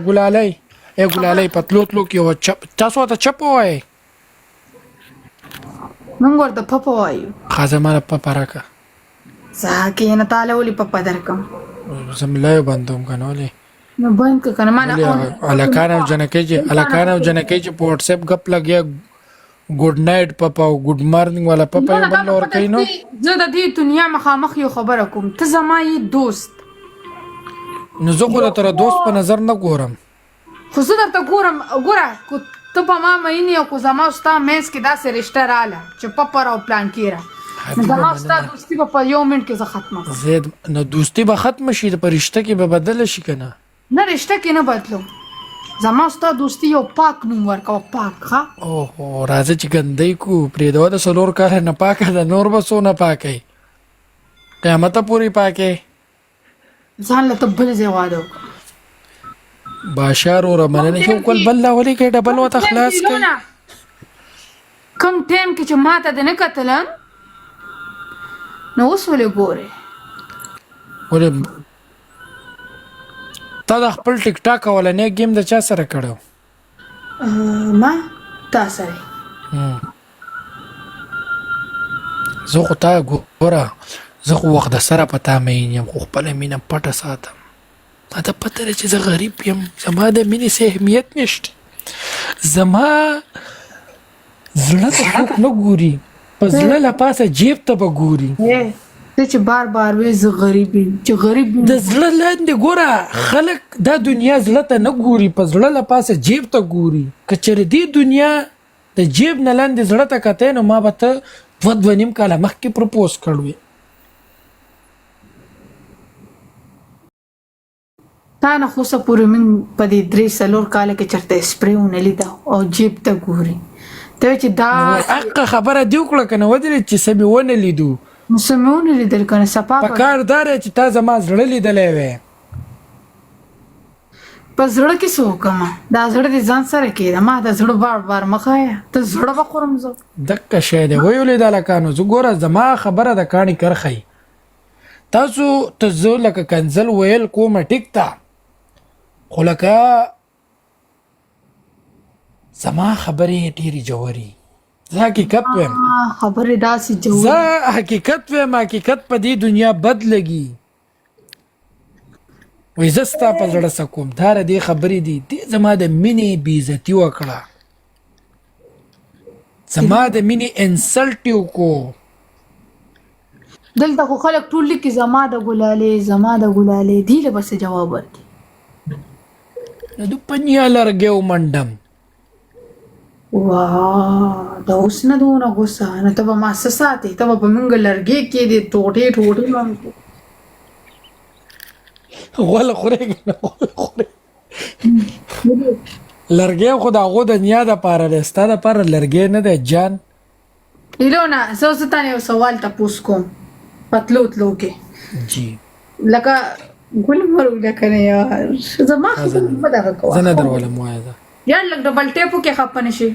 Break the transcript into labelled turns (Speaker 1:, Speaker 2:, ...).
Speaker 1: ګلالۍ ګلالۍ پتلو تلو کې و چپ تاسو ته چپ وای
Speaker 2: موږ ورته پپا وایو.
Speaker 1: خازمانه پپا راکا
Speaker 2: ساکه نه تعالی ولي پپا درکم
Speaker 1: زملای بندوم کنه ولې
Speaker 2: نو باندې کنه ما نه
Speaker 1: الکان او جنکې چې په واتس اپ غپ لګیا ګډ نایټ پپا او ګډ مارنینګ والا پپا یو بل اور کینو
Speaker 2: زه د دې دنیا مخامخ یو خبره کوم ته زما یې دوست
Speaker 1: نو زه خو تر دوست په نظر نه ګورم
Speaker 2: خو زه درته ګورم ګوره کو ته په ما مینې او کو زما ستا مینس کې داسې رشته رااله چې پپا او پلان کیره زما ستا دوستي په یو منټ کې زه ختمه
Speaker 1: زید نو دوستي به ختم شي په رشته کې به بدل شي کنه
Speaker 2: نه رشته کې نه بدلو زما ستا دوستي یو پاک نوم ورکو پاک ها
Speaker 1: اوه راځه چې ګندې کو پرې دا د سلور کار نه پاکه د نور بسو نه پاکه قیامت پوری پاکه
Speaker 2: ځان له تبل زوادو
Speaker 1: باشار اور مننه شو کول بل لا ولي کې ډبل وته خلاص کړي
Speaker 2: کم ټیم کې چې ماته د نه کتلم نو اوس ولې ګوره
Speaker 1: ولې تا د خپل ټیک ټاک ولنې گیم د چا سره کړو
Speaker 2: ما تاسو
Speaker 1: زه خو تا ګوره زه خو وخت سره پتا مې یم خو خپل مینه پټه ساتم ما ته پته لري چې زه غریب یم زما د مینې څه اهمیت نشته زما زړه ته څوک نه ګوري په زړه له پاسه جیب ته به ګوري
Speaker 2: ته چې بار بار وې زه غریب یم چې غریب یم
Speaker 1: د زړه لاندې ګوره خلک دا دنیا زړه ته نه ګوري په زړه له پاسه جیب ته ګوري که چېرې دې دنیا د جیب نه لاندې زړه ته کتی نو ما به ته دوه نیم کاله مخکې پروپوز کړی
Speaker 2: تا نه خو څه پورې من په دې 3-4 کاله کې چرته سپری ونه لیدا او جیب ته ګوري ته چې دا
Speaker 1: حق خبره دی وکړه کنه ودرې چې سبي ونه لیدو
Speaker 2: نو سمونه لیدل کنه صفا
Speaker 1: په کار دار چې تا زما زړه لیدلې وې
Speaker 2: په زړه کې څه وکم دا زړه دې ځان سره کې ما دا زړه بار بار مخایا ته زړه بخورم زه
Speaker 1: دک شه دی ویولې د لکانو زه ګوره زما خبره د کانی کرخی تاسو ته زه لکه کنزل ویل کوم ټیک تا خو لکه زما خبرې ډېرې جوړي زه حقیقت ویم
Speaker 2: خبرې داسې جوړي
Speaker 1: زه حقیقت ویم حقیقت په دې دنیا بد لګي وې زه ستا په زړه څه کوم دا دې خبرې دي دې زما د مینې بېعزتي وکړه زما د مینې انسلټ یې وکړو
Speaker 2: دلته خو خلک ټول لیکي زما د ګلالې دې له بس جواب ورکړي
Speaker 1: نو د پنیا لرګیو منډم
Speaker 2: واه دا اوس نه دونه غوسه نه ته به ما څه ساتې ته به په موږ لرګي کې دې ټوټې مانګو
Speaker 1: غول خورې لرګي خو د هغو د نیا دپاره دی ستا دپاره لرګی نه دی جان
Speaker 2: ایلونه زه اوس تانه یو سوال تپوس کوم پتلو کې
Speaker 1: جی
Speaker 2: لکه ګل مرغه کنه یار زما خبره مده کوه
Speaker 1: زه نه درولم وایه
Speaker 2: یار لږ ډبل ټیپو کې خپنه شي